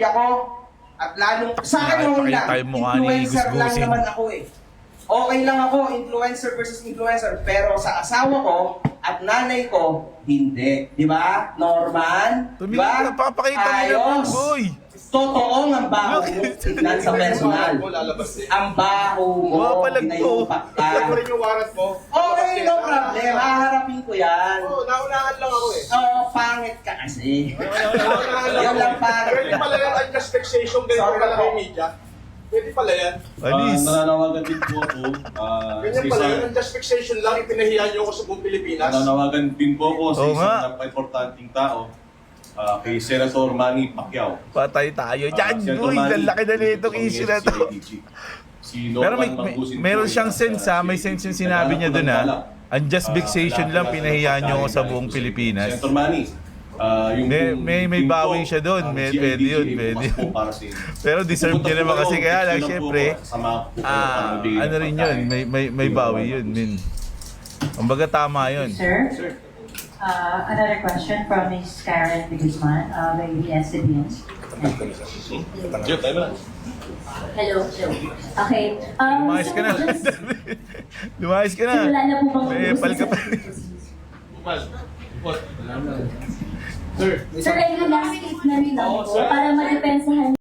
pamilya ko. At lalong, sa akin naman lang, Pakita yung mukha ni influencer lang Gusgusin. naman ako eh. Okay lang ako, influencer versus influencer. Pero sa asawa ko at nanay ko, hindi. Di ba? Norman? Di Tumingin ba? na, papakita mo naman, boy. Totoo ang baho mo, tignan sa personal. Ang baho mo, Mapalag to. pinayupak ka. Ito rin yung warrant mo. Okay, no problem. Haharapin ko yan. Oo, naunahan lang ako eh. Oo, pangit ka kasi. Yan lang pangit Pwede ka. pala yan, unjust taxation, ganito Sorry pala po. kay media. Pwede pala yan. Alis. Nananawagan din po ako. Ganyan pala yan, unjust taxation lang, ipinahiya niyo ako sa buong Pilipinas. Nananawagan din po ako sa Oo isang nga. napaka-importanting tao, kay Senator Manny Pacquiao. Patay tayo dyan, Senator boy. Manny, Lalaki na nitong issue na to. Si Pero Norman Mangbusin po meron ay siyang nasa sense ha, may CIDG. sense yung sinabi niya dun ha. Unjust vexation lang, pinahiya niyo ako sa buong Pilipinas. Senator Manny, yung May bawi siya dun, pwede yun, pwede yun. Pero deserve niya naman kasi kaya lang, syempre, ano rin yun, may bawi yun, min. Kumbaga tama yun. Sir, another question from Ms. Karen de Guzman, by the SCBS. Hello. Okay. Lumayas ka na. Lumayas ka na. Wala na po bang May pal ka pa. Sir, ay last tip na rin ako para madepensahan